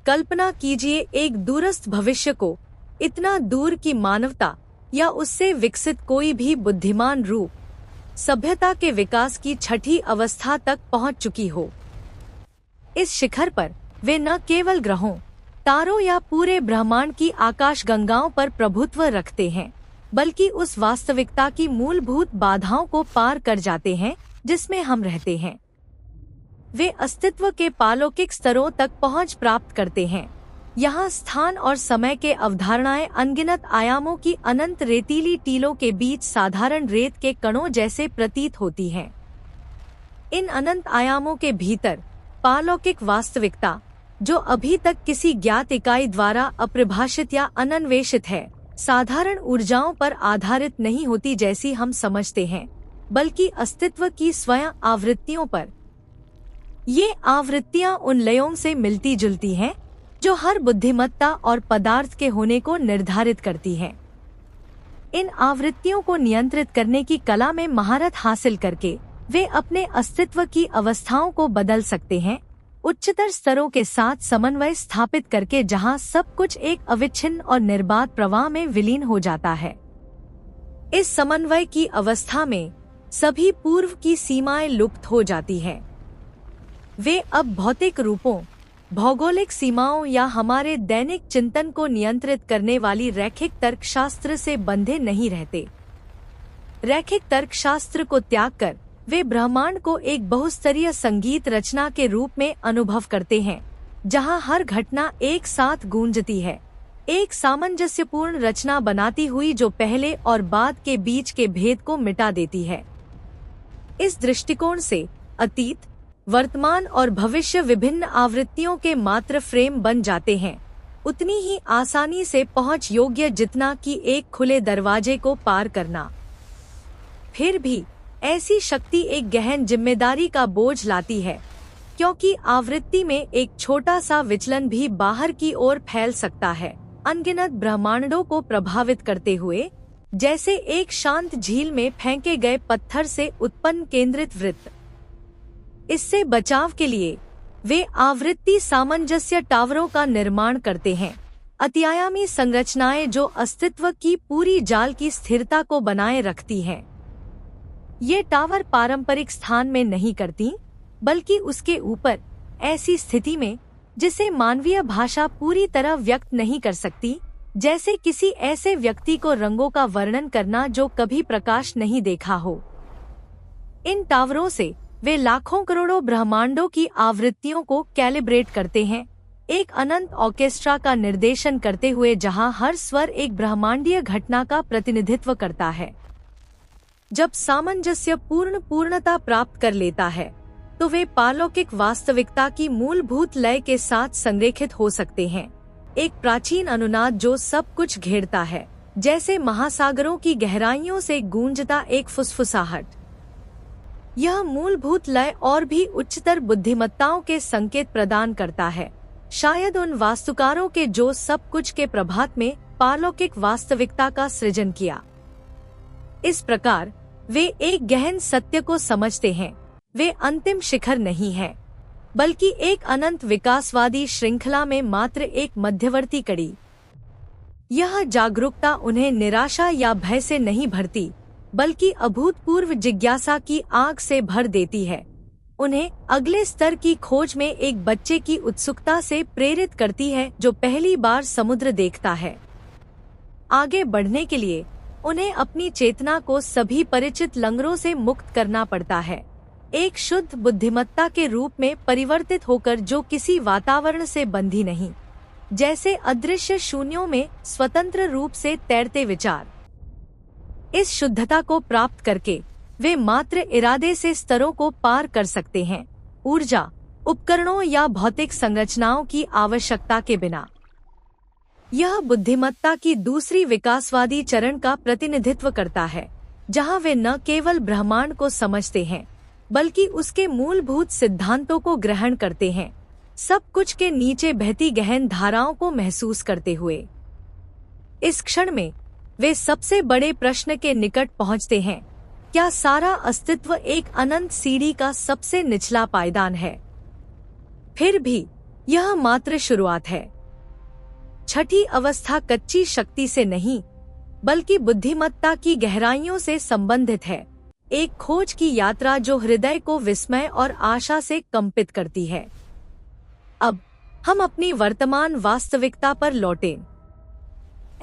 कल्पना कीजिए एक दूरस्थ भविष्य को, इतना दूर कि मानवता या उससे विकसित कोई भी बुद्धिमान रूप सभ्यता के विकास की छठी अवस्था तक पहुंच चुकी हो। इस शिखर पर वे न केवल ग्रहों, तारों या पूरे ब्रह्मांड की आकाश गंगाओं पर प्रभुत्व रखते हैं, बल्कि उस वास्तविकता की मूलभूत बाधाओं को पार कर जाते हैं जिसमें हम रहते हैं। वे अस्तित्व के पालौकिक स्तरों तक पहुंच प्राप्त करते हैं। यहाँ स्थान और समय के अवधारणाएं अनगिनत आयामों की अनंत रेतीली टीलों के बीच साधारण रेत के कणों जैसे प्रतीत होती हैं। इन अनंत आयामों के भीतर पालौकिक वास्तविकता, जो अभी तक किसी ज्ञात इकाई द्वारा अपरिभाषित या अनन्वेषित है, साधारण ऊर्जाओं पर आधारित नहीं होती जैसी हम समझते हैं, बल्कि अस्तित्व की स्वयं आवृत्तियों पर। ये आवृत्तियां उन लयों से मिलती जुलती हैं जो हर बुद्धिमत्ता और पदार्थ के होने को निर्धारित करती हैं। इन आवृत्तियों को नियंत्रित करने की कला में महारत हासिल करके वे अपने अस्तित्व की अवस्थाओं को बदल सकते हैं, उच्चतर स्तरों के साथ समन्वय स्थापित करके, जहां सब कुछ एक अविच्छिन्न और निर्बाध प्रवाह में विलीन हो जाता है। इस समन्वय की अवस्था में सभी पूर्व की सीमाएं लुप्त हो जाती हैं। वे अब भौतिक रूपों, भौगोलिक सीमाओं या हमारे दैनिक चिंतन को नियंत्रित करने वाली रैखिक तर्कशास्त्र से बंधे नहीं रहते। रैखिक तर्कशास्त्र को त्याग कर वे ब्रह्मांड को एक बहुस्तरीय संगीत रचना के रूप में अनुभव करते हैं, जहां हर घटना एक साथ गूंजती है, एक सामंजस्यपूर्ण रचना बनाती हुई जो पहले और बाद के बीच के भेद को मिटा देती है। इस दृष्टिकोण से अतीत, वर्तमान और भविष्य विभिन्न आवृत्तियों के मात्र फ्रेम बन जाते हैं, उतनी ही आसानी से पहुंच योग्य जितना कि एक खुले दरवाजे को पार करना। फिर भी ऐसी शक्ति एक गहन जिम्मेदारी का बोझ लाती है, क्योंकि आवृत्ति में एक छोटा सा विचलन भी बाहर की ओर फैल सकता है, अनगिनत ब्रह्मांडों को प्रभावित करते हुए, जैसे एक शांत झील में फेंके गए पत्थर से उत्पन्न केंद्रित वृत्त। इससे बचाव के लिए वे आवृत्ति सामंजस्य टावरों का निर्माण करते हैं, अतिआयामी संरचनाएं जो अस्तित्व की पूरी जाल की स्थिरता को बनाए रखती हैं। ये टावर पारंपरिक स्थान में नहीं करती, बल्कि उसके ऊपर, ऐसी स्थिति में जिसे मानवीय भाषा पूरी तरह व्यक्त नहीं कर सकती, जैसे किसी ऐसे व्यक्ति को रंगों का वर्णन करना जो कभी प्रकाश नहीं देखा हो। इन टावरों से वे लाखों करोड़ों ब्रह्मांडों की आवृत्तियों को कैलिब्रेट करते हैं, एक अनंत ऑर्केस्ट्रा का निर्देशन करते हुए जहां हर स्वर एक ब्रह्मांडीय घटना का प्रतिनिधित्व करता है। जब सामंजस्य पूर्णता प्राप्त कर लेता है, तो वे पालौकिक वास्तविकता की मूलभूत लय के साथ संरेखित हो सकते हैं, एक प्राचीन अनुनाद जो सब कुछ घेरता है, जैसे महासागरों की गहराइयों से गूंजता एक फुसफुसाहट। यह मूलभूत लय और भी उच्चतर बुद्धिमत्ताओं के संकेत प्रदान करता है, शायद उन वास्तुकारों के जो सब कुछ के प्रभात में पालौकिक वास्तविकता का सृजन किया। इस प्रकार वे एक गहन सत्य को समझते हैं, वे अंतिम शिखर नहीं है, बल्कि एक अनंत विकासवादी श्रृंखला में मात्र एक मध्यवर्ती कड़ी। यह जागरूकता उन्हें निराशा या भय से नहीं भरती, बल्कि अभूतपूर्व जिज्ञासा की आग से भर देती है, उन्हें अगले स्तर की खोज में एक बच्चे की उत्सुकता से प्रेरित करती है जो पहली बार समुद्र देखता है। आगे बढ़ने के लिए उन्हें अपनी चेतना को सभी परिचित लंगरों से मुक्त करना पड़ता है, एक शुद्ध बुद्धिमत्ता के रूप में परिवर्तित होकर जो किसी वातावरण से बंधी नहीं, जैसे अदृश्य शून्यों में स्वतंत्र रूप से तैरते विचार। इस शुद्धता को प्राप्त करके वे मात्र इरादे से स्तरों को पार कर सकते हैं, ऊर्जा, उपकरणों या भौतिक संरचनाओं की आवश्यकता के बिना। यह बुद्धिमत्ता की दूसरी विकासवादी चरण का प्रतिनिधित्व करता है, जहां वे न केवल ब्रह्मांड को समझते हैं, बल्कि उसके मूलभूत सिद्धांतों को ग्रहण करते हैं, सब कुछ के नीचे बहती गहन धाराओं को महसूस करते हुए। इस क्षण में वे सबसे बड़े प्रश्न के निकट पहुंचते हैं, क्या सारा अस्तित्व एक अनंत सीढ़ी का सबसे निचला पायदान है? फिर भी यह मात्र शुरुआत है। छठी अवस्था कच्ची शक्ति से नहीं, बल्कि बुद्धिमत्ता की गहराइयों से संबंधित है। एक खोज की यात्रा जो हृदय को विस्मय और आशा से कंपित करती है। अब हम अपनी वर्तमान वास्तविकता पर लौटें।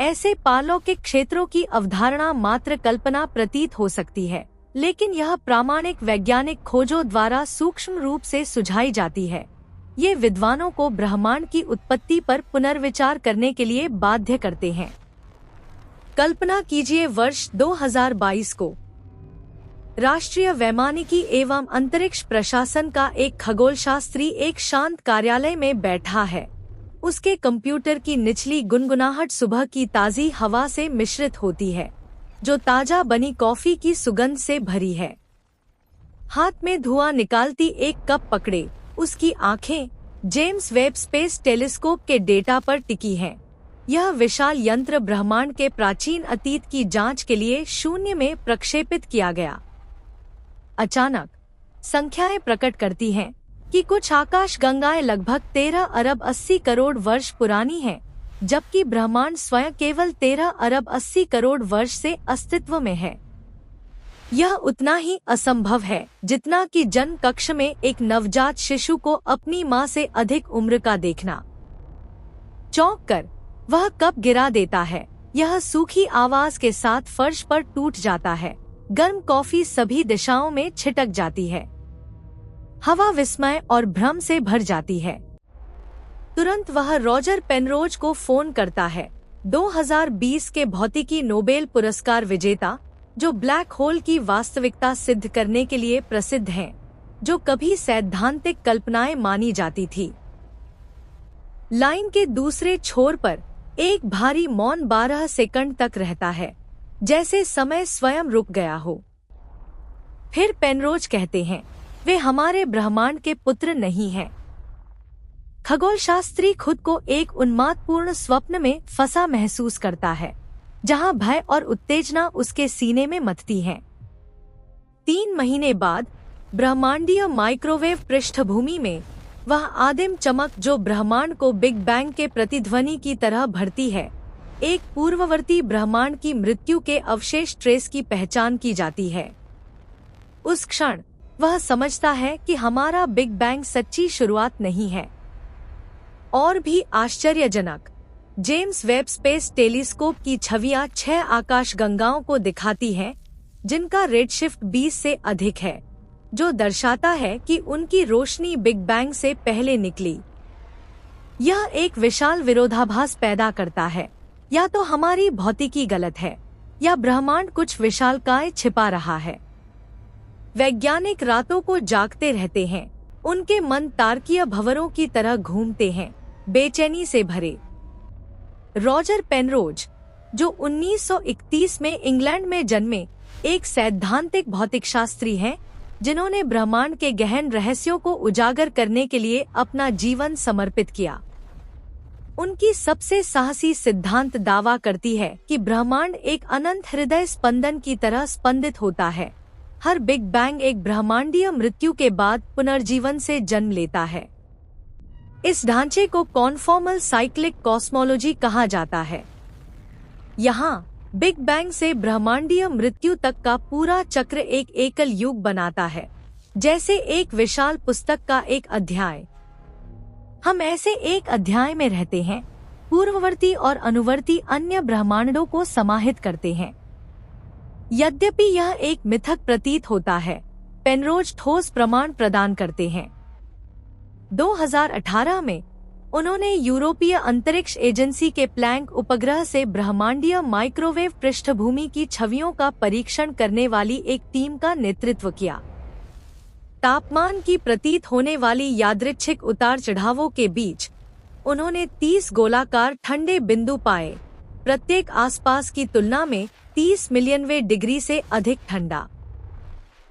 ऐसे पारलौकिक क्षेत्रों की अवधारणा मात्र कल्पना प्रतीत हो सकती है, लेकिन यह प्रामाणिक वैज्ञानिक खोजों द्वारा सूक्ष्म रूप से सुझाई जाती है। ये विद्वानों को ब्रह्मांड की उत्पत्ति पर पुनर्विचार करने के लिए बाध्य करते हैं। कल्पना कीजिए, वर्ष 2022 को राष्ट्रीय वैमानिकी एवं अंतरिक्ष प्रशासन का एक खगोलशास्त्री एक शांत कार्यालय में बैठा है। उसके कंप्यूटर की निचली गुनगुनाहट सुबह की ताज़ी हवा से मिश्रित होती है, जो ताजा बनी कॉफी की सुगंध से भरी है। हाथ में धुआं निकालती एक कप पकड़े, उसकी आंखें जेम्स वेब स्पेस टेलीस्कोप के डेटा पर टिकी हैं। यह विशाल यंत्र ब्रह्मांड के प्राचीन अतीत की जांच के लिए शून्य में प्रक्षेपित किया गया। अचानक संख्याएं प्रकट करती हैं कि कुछ आकाशगंगाएं लगभग 13 अरब 80 करोड़ वर्ष पुरानी हैं, जबकि ब्रह्मांड स्वयं केवल 13 अरब 80 करोड़ वर्ष से अस्तित्व में है। यह उतना ही असंभव है जितना कि जन्म कक्ष में एक नवजात शिशु को अपनी मां से अधिक उम्र का देखना। चौंक कर वह कप गिरा देता है। यह सूखी आवाज के साथ फर्श पर टूट जाता है। गर्म कॉफी सभी दिशाओं में छिटक जाती है। हवा विस्मय और भ्रम से भर जाती है। तुरंत वह रॉजर पेनरोज को फोन करता है, 2020 के भौतिकी नोबेल पुरस्कार विजेता, जो ब्लैक होल की वास्तविकता सिद्ध करने के लिए प्रसिद्ध हैं, जो कभी सैद्धांतिक कल्पनाएं मानी जाती थी। लाइन के दूसरे छोर पर एक भारी मौन 12 सेकंड तक रहता है, जैसे समय स्वयं रुक गया हो। फिर पेनरोज कहते हैं, वे हमारे ब्रह्मांड के पुत्र नहीं हैं। खगोलशास्त्री खुद को एक उन्मादपूर्ण स्वप्न में फंसा महसूस करता है, जहां भय और उत्तेजना उसके सीने में मथती हैं। 3 महीने बाद ब्रह्मांडीय माइक्रोवेव पृष्ठभूमि में वह आदिम चमक जो ब्रह्मांड को बिग बैंग के प्रतिध्वनि की तरह भरती है, एक पूर्ववर्ती ब्रह्मांड की मृत्यु के अवशेष ट्रेस की पहचान की जाती है। उस क्षण वह समझता है कि हमारा बिग बैंग सच्ची शुरुआत नहीं है। और भी आश्चर्यजनक, जेम्स वेब स्पेस टेलीस्कोप की छवियां 6 आकाशगंगाओं को दिखाती हैं, जिनका रेडशिफ्ट 20 से अधिक है, जो दर्शाता है कि उनकी रोशनी बिग बैंग से पहले निकली। यह एक विशाल विरोधाभास पैदा करता है। या तो हमारी भौतिकी गलत है, या ब्रह्मांड कुछ विशालकाय छिपा रहा है। वैज्ञानिक रातों को जागते रहते हैं। उनके मन तारकीय भंवरों की तरह घूमते हैं, बेचैनी से भरे। रॉजर पेनरोज, जो 1931 में इंग्लैंड में जन्मे एक सैद्धांतिक भौतिकशास्त्री हैं, जिन्होंने ब्रह्मांड के गहन रहस्यों को उजागर करने के लिए अपना जीवन समर्पित किया। उनकी सबसे साहसी सिद्धांत दावा करती है कि ब्रह्मांड एक अनंत हृदय स्पंदन की तरह स्पंदित होता है। हर बिग बैंग एक ब्रह्मांडीय मृत्यु के बाद पुनर्जीवन से जन्म लेता है। इस ढांचे को कॉन्फॉर्मल साइक्लिक कॉस्मोलॉजी कहा जाता है। यहाँ बिग बैंग से ब्रह्मांडीय मृत्यु तक का पूरा चक्र एक एकल युग बनाता है, जैसे एक विशाल पुस्तक का एक अध्याय। हम ऐसे एक अध्याय में रहते हैं, पूर्ववर्ती और अनुवर्ती अन्य ब्रह्मांडों को समाहित करते हैं। यद्यपि यह एक मिथक प्रतीत होता है, पेनरोज ठोस प्रमाण प्रदान करते हैं। 2018 में उन्होंने यूरोपीय अंतरिक्ष एजेंसी के प्लैंक उपग्रह से ब्रह्मांडीय माइक्रोवेव पृष्ठभूमि की छवियों का परीक्षण करने वाली एक टीम का नेतृत्व किया। तापमान की प्रतीत होने वाली यादृच्छिक उतार चढ़ावों के बीच उन्होंने 30 गोलाकार ठंडे बिंदु पाए, प्रत्येक आसपास की तुलना में 30 मिलियनवें डिग्री से अधिक ठंडा।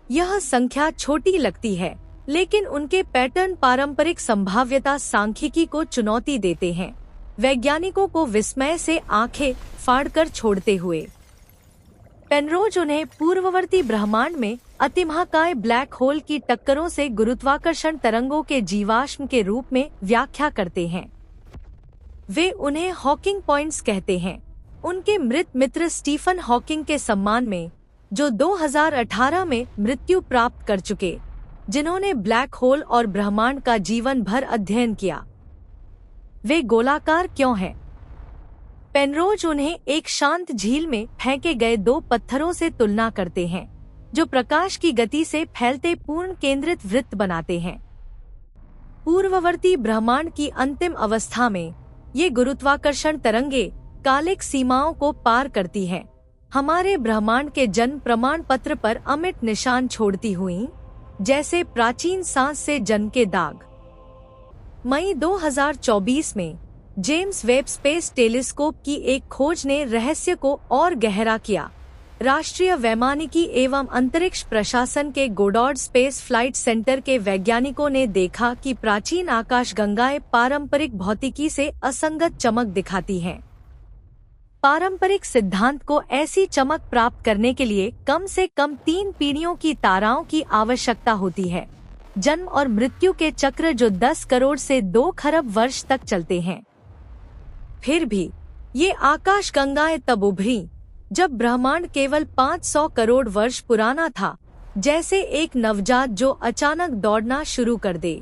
यह संख्या छोटी लगती है, लेकिन उनके पैटर्न पारंपरिक संभाव्यता सांख्यिकी को चुनौती देते हैं, वैज्ञानिकों को विस्मय से आंखें फाड़कर छोड़ते हुए। पेनरोज उन्हें पूर्ववर्ती ब्रह्मांड में अतिमहाकाय ब्लैक होल की टक्करों से गुरुत्वाकर्षण तरंगों के जीवाश्म के रूप में व्याख्या करते हैं। वे उन्हें हॉकिंग पॉइंट्स कहते हैं। उनके मृत मित्र स्टीफन हॉकिंग के सम्मान में, जो 2018 में मृत्यु प्राप्त कर चुके, जिन्होंने ब्लैक होल और ब्रह्मांड का जीवन भर अध्ययन किया। वे गोलाकार क्यों हैं? पेनरोज उन्हें एक शांत झील में फेंके गए 2 पत्थरों से तुलना करते हैं, जो प्रकाश की गति से फैलते पूर्ण केंद्रित वृत्त बनाते हैं। पूर्ववर्ती ब्रह्मांड की अंतिम अवस्था में ये गुरुत्वाकर्षण तरंगे कालिक सीमाओं को पार करती हैं, हमारे ब्रह्मांड के जन्म प्रमाण पत्र पर अमिट निशान छोड़ती हुई, जैसे प्राचीन सांस से जन्म के दाग। मई 2024 में जेम्स वेब स्पेस टेलीस्कोप की एक खोज ने रहस्य को और गहरा किया। राष्ट्रीय वैमानिकी एवं अंतरिक्ष प्रशासन के गोडॉर्ड स्पेस फ्लाइट सेंटर के वैज्ञानिकों ने देखा कि प्राचीन आकाशगंगाएं पारंपरिक भौतिकी से असंगत चमक दिखाती हैं। पारंपरिक सिद्धांत को ऐसी चमक प्राप्त करने के लिए कम से कम 3 पीढ़ियों की ताराओं की आवश्यकता होती है। जन्म और मृत्यु के चक्र जो 10 करोड़ से 2 खरब वर्ष तक चलते हैं। फिर भी ये आकाशगंगाएं तब उभरी जब ब्रह्मांड केवल 500 करोड़ वर्ष पुराना था, जैसे एक नवजात जो अचानक दौड़ना शुरू कर दे।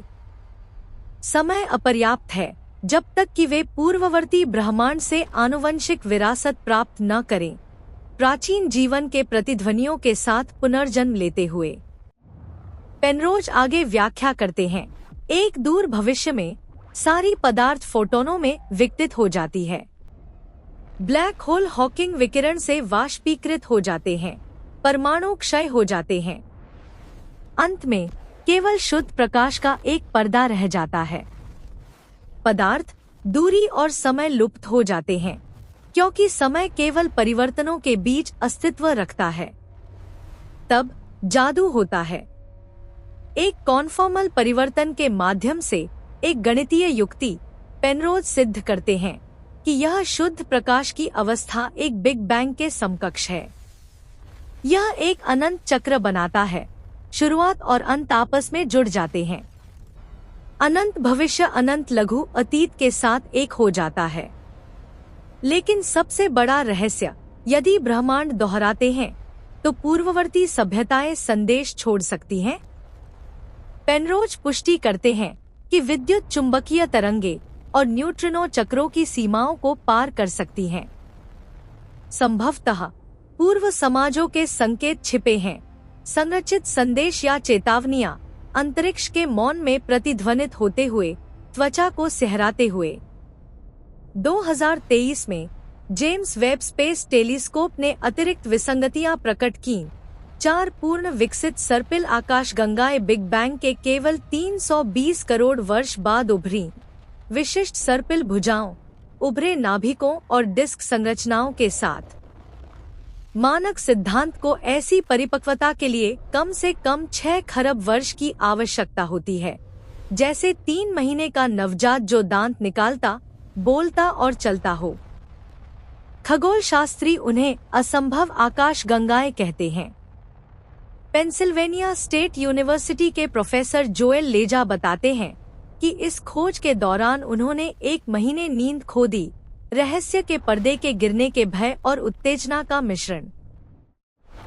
समय अपर्याप्त है जब तक कि वे पूर्ववर्ती ब्रह्मांड से आनुवंशिक विरासत प्राप्त न करें, प्राचीन जीवन के प्रतिध्वनियों के साथ पुनर्जन्म लेते हुए। पेनरोज आगे व्याख्या करते हैं, एक दूर भविष्य में सारी पदार्थ फोटोनों में विघटित हो जाती है। ब्लैक होल हॉकिंग विकिरण से वाष्पीकृत हो जाते हैं, परमाणु क्षय हो जाते हैं। अंत में केवल शुद्ध प्रकाश का एक पर्दा रह जाता है। पदार्थ, दूरी और समय लुप्त हो जाते हैं, क्योंकि समय केवल परिवर्तनों के बीच अस्तित्व रखता है। तब जादू होता है। एक कॉन्फॉर्मल परिवर्तन के माध्यम से एक गणितीय युक्ति, पेनरोज सिद्ध करते हैं कि यह शुद्ध प्रकाश की अवस्था एक बिग बैंग के समकक्ष है। यह एक अनंत चक्र बनाता है, शुरुआत और अंत आपस में जुड़ जाते हैं। अनंत भविष्य अनंत लघु अतीत के साथ एक हो जाता है। लेकिन सबसे बड़ा रहस्य, यदि ब्रह्मांड दोहराते हैं तो पूर्ववर्ती सभ्यताएं संदेश छोड़ सकती हैं। पेनरोज पुष्टि करते हैं कि विद्युत चुंबकीय तरंगे और न्यूट्रिनो चक्रों की सीमाओं को पार कर सकती हैं। संभवतः पूर्व समाजों के संकेत छिपे हैं, संरचित संदेश या चेतावनियां अंतरिक्ष के मौन में प्रतिध्वनित होते हुए, त्वचा को सिहराते हुए। 2023 में जेम्स वेब स्पेस टेलीस्कोप ने अतिरिक्त विसंगतियां प्रकट कीं। 4 पूर्ण विकसित सर्पिल आकाशगंगाएं बिग बैंग के केवल 320 करोड़ वर्ष बाद उभरी, विशिष्ट सर्पिल भुजाओं, उभरे नाभिकों और डिस्क संरचनाओं के साथ। मानक सिद्धांत को ऐसी परिपक्वता के लिए कम से कम 6 खरब वर्ष की आवश्यकता होती है, जैसे 3 महीने का नवजात जो दांत निकालता, बोलता और चलता हो। खगोल शास्त्री उन्हें असंभव आकाशगंगाएं कहते हैं। पेंसिल्वेनिया स्टेट यूनिवर्सिटी के प्रोफेसर जोएल लेजा बताते हैं कि इस खोज के दौरान उन्होंने 1 महीने नींद खो दी, रहस्य के पर्दे के गिरने के भय और उत्तेजना का मिश्रण।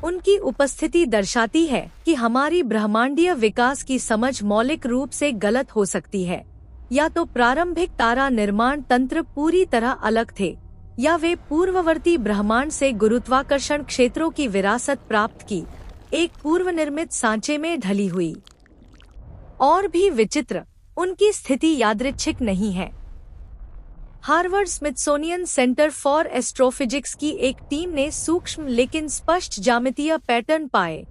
उनकी उपस्थिति दर्शाती है कि हमारी ब्रह्मांडीय विकास की समझ मौलिक रूप से गलत हो सकती है। या तो प्रारंभिक तारा निर्माण तंत्र पूरी तरह अलग थे, या वे पूर्ववर्ती ब्रह्मांड से गुरुत्वाकर्षण क्षेत्रों की विरासत प्राप्त की एक पूर्व निर्मित सांचे में ढली हुई। और भी विचित्र, उनकी स्थिति यादृच्छिक नहीं है। Harvard Smithsonian centre for astrophysics की एक टीम ने सूक्ष्म लेकिन स्पष्ट ज्यामितीय पैटर्न पाए।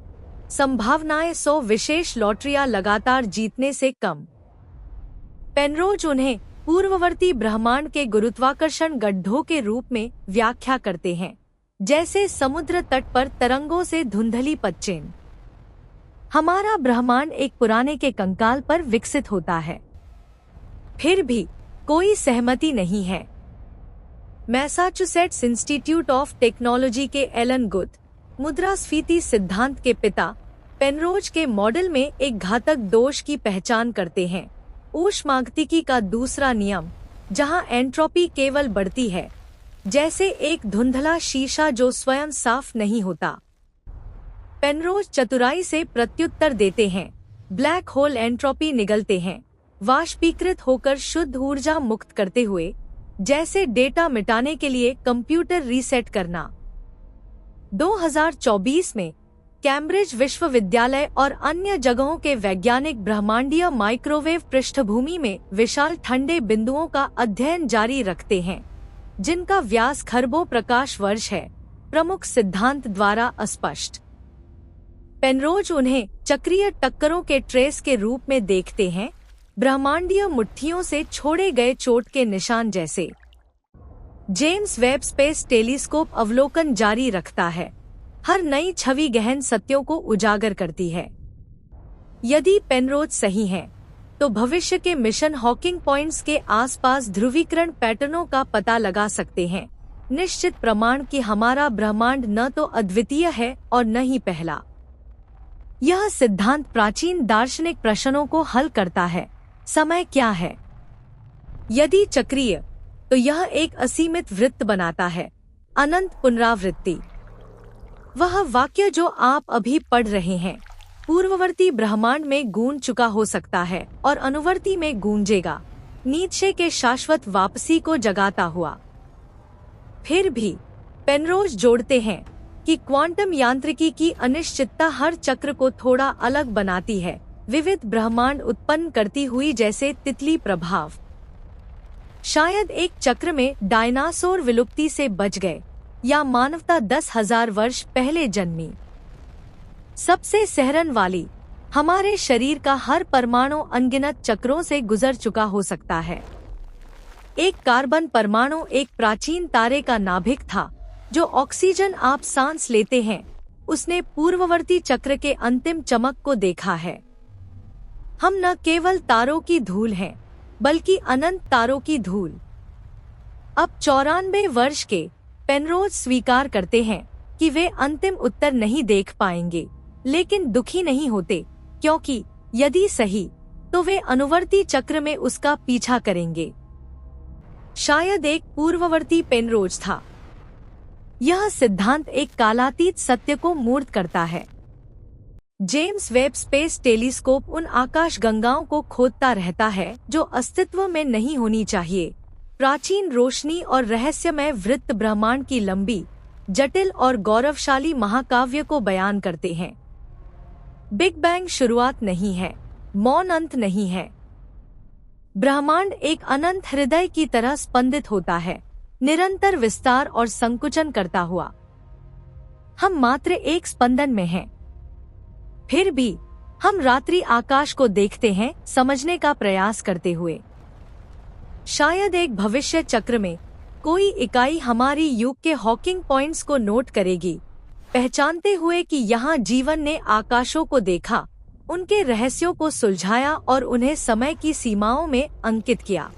संभावनाएं 100 विशेष लॉटरियां लगातार जीतने से कम। पेनरोज उन्हें पूर्ववर्ती ब्रह्मांड के गुरुत्वाकर्षण गड्ढों के रूप में व्याख्या करते हैं, जैसे समुद्र तट पर तरंगों से धुंधली पतझड़। हमारा ब्रह्मांड एक पुराने के कंकाल पर विकसित होता है। फिर भी कोई सहमति नहीं है। मैसाचुसेट्स इंस्टीट्यूट ऑफ टेक्नोलॉजी के एलन गुथ, मुद्रास्फीति सिद्धांत के पिता, पेनरोज के मॉडल में एक घातक दोष की पहचान करते हैं, ऊष्मागतिकी का दूसरा नियम, जहां एंट्रोपी केवल बढ़ती है, जैसे एक धुंधला शीशा जो स्वयं साफ नहीं होता। पेनरोज चतुराई से प्रत्युत्तर देते हैं, ब्लैक होल एंट्रोपी निगलते हैं, वाष्पीकृत होकर शुद्ध ऊर्जा मुक्त करते हुए, जैसे डेटा मिटाने के लिए कंप्यूटर रीसेट करना। 2024 में कैम्ब्रिज विश्वविद्यालय और अन्य जगहों के वैज्ञानिक ब्रह्मांडीय माइक्रोवेव पृष्ठभूमि में विशाल ठंडे बिंदुओं का अध्ययन जारी रखते हैं, जिनका व्यास खरबों प्रकाश वर्ष है, प्रमुख सिद्धांत द्वारा अस्पष्ट। पेनरोज उन्हें चक्रीय टक्करों के ट्रेस के रूप में देखते हैं, ब्रह्मांडीय मुट्ठियों से छोड़े गए चोट के निशान जैसे। जेम्स वेब स्पेस टेलीस्कोप अवलोकन जारी रखता है, हर नई छवि गहन सत्यों को उजागर करती है। यदि पेनरोज सही है, तो भविष्य के मिशन हॉकिंग पॉइंट्स के आसपास ध्रुवीकरण पैटर्नों का पता लगा सकते हैं, निश्चित प्रमाण कि हमारा ब्रह्मांड न तो अद्वितीय है और न ही पहला। यह सिद्धांत प्राचीन दार्शनिक प्रश्नों को हल करता है। समय क्या है? यदि चक्रीय, तो यह एक असीमित वृत्त बनाता है, अनंत पुनरावृत्ति। वह वाक्य जो आप अभी पढ़ रहे हैं, पूर्ववर्ती ब्रह्मांड में गूंज चुका हो सकता है और अनुवर्ती में गूंजेगा, नीत्शे के शाश्वत वापसी को जगाता हुआ। फिर भी पेनरोज जोड़ते हैं कि क्वांटम यांत्रिकी की अनिश्चितता हर चक्र को थोड़ा अलग बनाती है, विविध ब्रह्मांड उत्पन्न करती हुई, जैसे तितली प्रभाव। शायद एक चक्र में डायनासोर विलुप्ति से बच गए, या मानवता 10,000 वर्ष पहले जन्मी। सबसे सहरन वाली, हमारे शरीर का हर परमाणु अनगिनत चक्रों से गुजर चुका हो सकता है। एक कार्बन परमाणु एक प्राचीन तारे का नाभिक था, जो ऑक्सीजन आप सांस लेते हैं, उसने पूर्ववर्ती चक्र के अंतिम चमक को देखा है। हम न केवल तारों की धूल हैं, बल्कि अनंत तारों की धूल। अब 94 वर्ष के पेनरोज स्वीकार करते हैं कि वे अंतिम उत्तर नहीं देख पाएंगे, लेकिन दुखी नहीं होते, क्योंकि यदि सही, तो वे अनुवर्ती चक्र में उसका पीछा करेंगे। शायद एक पूर्ववर्ती पेनरोज था। यह सिद्धांत एक कालातीत सत्य को मूर्त करता है। जेम्स वेब स्पेस टेलीस्कोप उन आकाश गंगाओं को खोदता रहता है जो अस्तित्व में नहीं होनी चाहिए, प्राचीन रोशनी और रहस्यमय वृत्त ब्रह्मांड की लंबी, जटिल और गौरवशाली महाकाव्य को बयान करते हैं। बिग बैंग शुरुआत नहीं है, मौन अंत नहीं है। ब्रह्मांड एक अनंत हृदय की तरह स्पंदित होता है, निरंतर विस्तार और संकुचन करता हुआ। हम मात्र एक स्पंदन में हैं। फिर भी हम रात्रि आकाश को देखते हैं, समझने का प्रयास करते हुए। शायद एक भविष्य चक्र में कोई इकाई हमारी युग के हॉकिंग पॉइंट्स को नोट करेगी, पहचानते हुए कि यहाँ जीवन ने आकाशों को देखा, उनके रहस्यों को सुलझाया और उन्हें समय की सीमाओं में अंकित किया।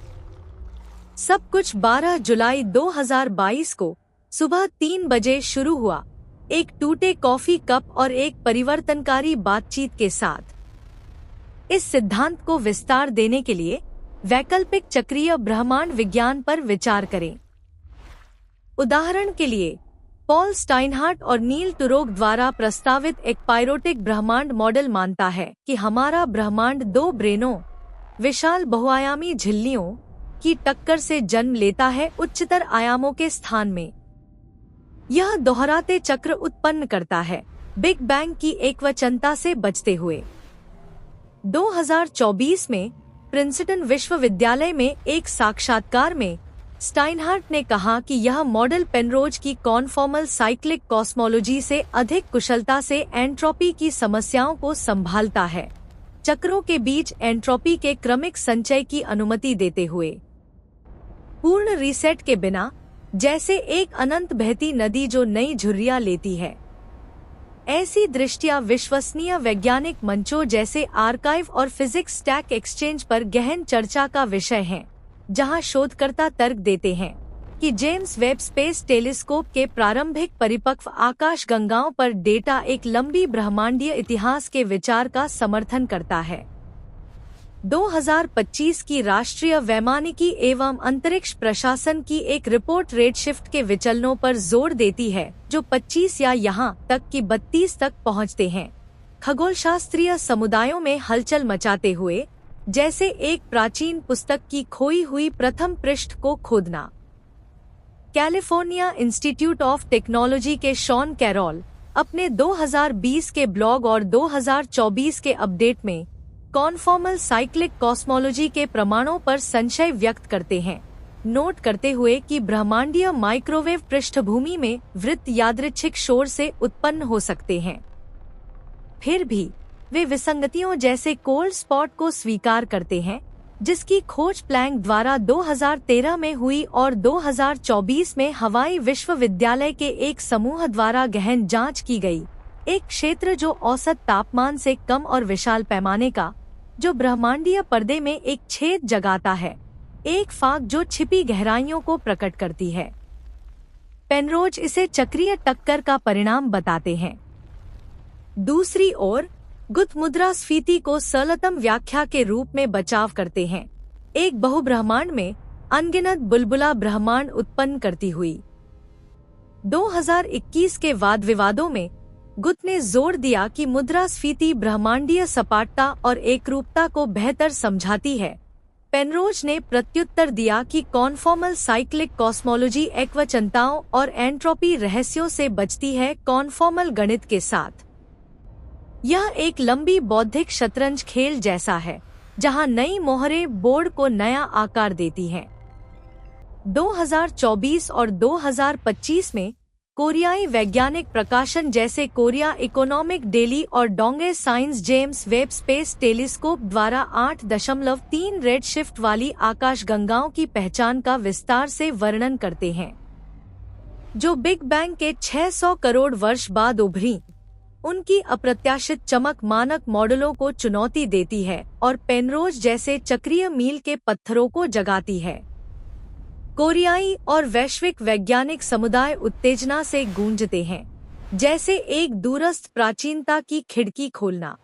सब कुछ 12 जुलाई 2022 को सुबह 3 बजे शुरू हुआ, एक टूटे कॉफी कप और एक परिवर्तनकारी बातचीत के साथ। इस सिद्धांत को विस्तार देने के लिए वैकल्पिक चक्रीय ब्रह्मांड विज्ञान पर विचार करें। उदाहरण के लिए, पॉल स्टाइनहार्ट और नील टुरोक द्वारा प्रस्तावित एक पायरोटिक ब्रह्मांड मॉडल मानता है कि हमारा ब्रह्मांड 2 ब्रेनों, विशाल बहुआयामी झिल्लियों की टक्कर से जन्म लेता है, उच्चतर आयामों के स्थान में। यह दोहराते चक्र उत्पन्न करता है, बिग बैंग की एकवचनता से बचते हुए। 2024 में प्रिंसटन विश्वविद्यालय में एक साक्षात्कार में स्टाइनहार्ट ने कहा कि यह मॉडल पेनरोज की कॉन्फॉर्मल साइक्लिक कॉस्मोलॉजी से अधिक कुशलता से एंट्रोपी की समस्याओं को संभालता है, चक्रों के बीच एंट्रोपी के क्रमिक संचय की अनुमति देते हुए। पूर्ण रीसेट के बिना, जैसे एक अनंत बहती नदी जो नई झुर्रियां लेती है। ऐसी दृष्टियां विश्वसनीय वैज्ञानिक मंचों जैसे आर्काइव और फिजिक्स स्टैक एक्सचेंज पर गहन चर्चा का विषय हैं, जहां शोधकर्ता तर्क देते हैं कि जेम्स वेब स्पेस टेलीस्कोप के प्रारंभिक परिपक्व आकाशगंगाओं पर डेटा एक लंबी ब्रह्मांडीय इतिहास के विचार का समर्थन करता है। 2025 की राष्ट्रीय वैमानिकी एवं अंतरिक्ष प्रशासन की एक रिपोर्ट रेडशिफ्ट के विचलनों पर जोर देती है, जो 25 या यहां तक कि 32 तक पहुंचते हैं, खगोलशास्त्रीय समुदायों में हलचल मचाते हुए, जैसे एक प्राचीन पुस्तक की खोई हुई प्रथम पृष्ठ को खोदना। कैलिफोर्निया इंस्टीट्यूट ऑफ टेक्नोलॉजी के शॉन कैरोल अपने 2020 के ब्लॉग और 2024 के अपडेट में कॉन्फॉर्मल साइक्लिक कॉस्मोलॉजी के प्रमाणों पर संशय व्यक्त करते हैं, नोट करते हुए कि ब्रह्मांडीय माइक्रोवेव पृष्ठभूमि में वृत्त यादृच्छिक शोर से उत्पन्न हो सकते हैं। फिर भी वे विसंगतियों जैसे कोल्ड स्पॉट को स्वीकार करते हैं, जिसकी खोज प्लैंक द्वारा 2013 में हुई और 2024 में हवाई विश्वविद्यालय के एक समूह द्वारा गहन जांच की गई। एक क्षेत्र जो औसत तापमान से कम और विशाल पैमाने का, जो ब्रह्मांडीय पर्दे में एक छेद जगाता है, एक फाक जो छिपी गहराइयों को प्रकट करती है। पेनरोज इसे चक्रीय टक्कर का परिणाम बताते हैं। दूसरी ओर गुप्त मुद्रास्फीति को सरलतम व्याख्या के रूप में बचाव करते हैं, एक बहुब्रह्मांड में अनगिनत बुलबुला ब्रह्मांड उत्पन्न करती हुई। 2021 के वाद विवादों में गुप्त ने जोर दिया कि मुद्रास्फीति ब्रह्मांडीय सपाटता और एकरूपता को बेहतर समझाती है। पेनरोज ने प्रत्युत्तर दिया कि कॉन्फॉर्मल साइक्लिक कॉस्मोलॉजी एकवचनताओं और एंट्रोपी रहस्यों से बचती है कॉन्फॉर्मल गणित के साथ। यह एक लंबी बौद्धिक शतरंज खेल जैसा है, जहां नई मोहरें बोर्ड को नया आकार देती हैं। 2024 और 2025 में कोरियाई वैज्ञानिक प्रकाशन जैसे कोरिया इकोनॉमिक डेली और Dong-A science James Webb space telescope द्वारा 8.3 रेडशिफ्ट वाली आकाशगंगाओं की पहचान का विस्तार से वर्णन करते हैं, जो बिग बैंग के 600 करोड़ वर्ष बाद उभरी। उनकी अप्रत्याशित चमक मानक मॉडलों को चुनौती देती है और पेनरोज जैसे चक्रीय मील के पत्थरों को जगाती है। कोरियाई और वैश्विक वैज्ञानिक समुदाय उत्तेजना से गूंजते हैं, जैसे एक दूरस्थ प्राचीनता की खिड़की खोलना।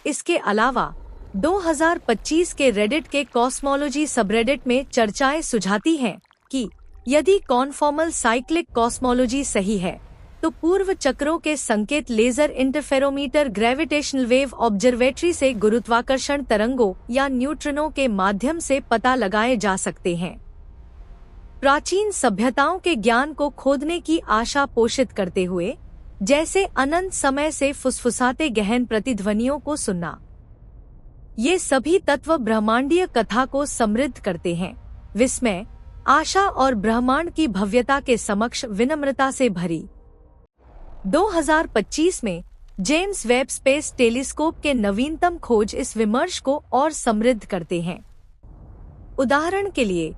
इसके अलावा 2025 के रेडिट के कॉस्मोलॉजी सबरेडिट में चर्चाएं सुझाती हैं कि यदि कॉन्फॉर्मल साइक्लिक कॉस्मोलॉजी सही है, तो पूर्व चक्रों के संकेत laser interferometer gravitational wave observatory से गुरुत्वाकर्षण तरंगों या न्यूट्रिनो के माध्यम से पता लगाए जा सकते हैं। प्राचीन सभ्यताओं के ज्ञान को खोदने की आशा पोषित करते हुए, जैसे अनंत समय से फुसफुसाते गहन प्रतिध्वनियों को सुनना। ये सभी तत्व ब्रह्मांडीय कथा को समृद्ध करते हैं, विस्मय, आशा और ब्रह्मांड की भव्यता के समक्ष विनम्रता से भरी। 2025 में जेम्स वेब स्पेस टेलीस्कोप के नवीनतम खोज इस विमर्श को और समृद्ध करते हैं। उदाहरण के लिए,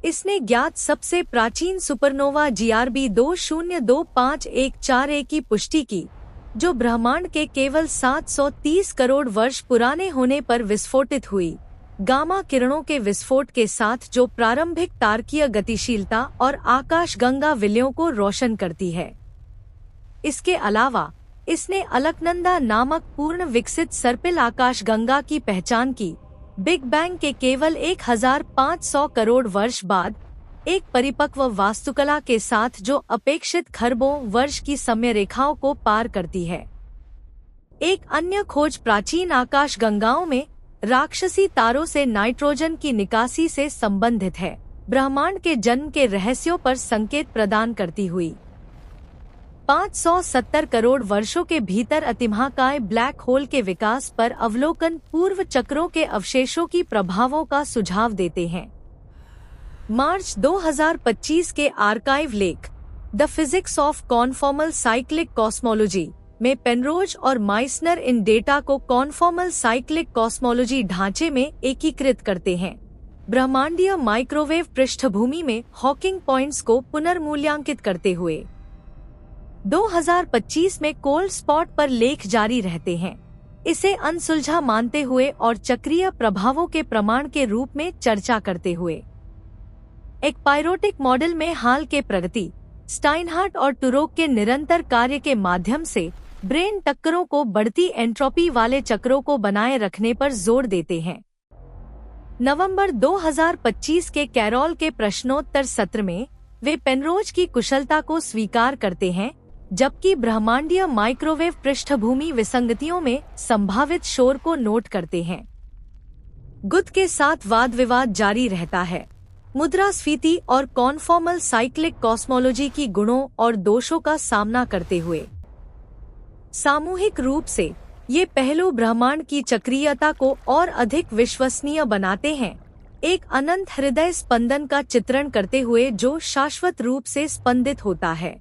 इसने ज्ञात सबसे प्राचीन सुपरनोवा GRB 202514a की पुष्टि की, जो ब्रह्मांड के केवल 730 करोड़ वर्ष पुराने होने पर विस्फोटित हुई, गामा किरणों के विस्फोट के साथ, जो प्रारंभिक तारकीय गतिशीलता और आकाशगंगा विलयों को रोशन करती है। इसके अलावा इसने अलकनंदा नामक पूर्ण विकसित सर्पिल आकाशगंगा की पहचान की, बिग बैंग के केवल 1500 करोड़ वर्ष बाद, एक परिपक्व वास्तुकला के साथ जो अपेक्षित खरबों वर्ष की समय रेखाओं को पार करती है। एक अन्य खोज प्राचीन आकाशगंगाओं में राक्षसी तारों से नाइट्रोजन की निकासी से संबंधित है, ब्रह्मांड के जन्म के रहस्यों पर संकेत प्रदान करती हुई। 570 करोड़ वर्षों के भीतर अतिमहाकाय ब्लैक होल के विकास पर अवलोकन पूर्व चक्रों के अवशेषों की प्रभावों का सुझाव देते हैं। मार्च 2025 के आर्काइव लेख the physics of conformal cyclic cosmology में पेनरोज और माइसनर इन डेटा को कॉन्फॉर्मल साइक्लिक कॉस्मोलॉजी ढांचे में एकीकृत करते हैं, ब्रह्मांडीय माइक्रोवेव पृष्ठभूमि में हॉकिंग पॉइंट्स को पुनर्मूल्यांकित करते हुए। 2025 में कोल्ड स्पॉट पर लेख जारी रहते हैं, इसे अनसुलझा मानते हुए और चक्रीय प्रभावों के प्रमाण के रूप में चर्चा करते हुए। एक पायरोटिक मॉडल में हाल के प्रगति, स्टाइनहार्ट और टुरोक के निरंतर कार्य के माध्यम से ब्रेन टक्करों को बढ़ती एंट्रोपी वाले चक्रों को बनाए रखने पर जोर देते हैं। नवंबर 2025 के कैरोल के प्रश्नोत्तर सत्र में वे पेनरोज की कुशलता को स्वीकार करते हैं, जबकि ब्रह्मांडीय माइक्रोवेव पृष्ठभूमि विसंगतियों में संभावित शोर को नोट करते हैं। गुद के साथ वाद विवाद जारी रहता है। मुद्रास्फीति और कॉन्फॉर्मल साइक्लिक कॉस्मोलॉजी की गुणों और दोषों का सामना करते हुए सामूहिक रूप से ये पहलू ब्रह्मांड की चक्रीयता को और अधिक विश्वसनीय बनाते हैं, एक अनंत हृदय स्पंदन का चित्रण करते हुए जो शाश्वत रूप से स्पंदित होता है।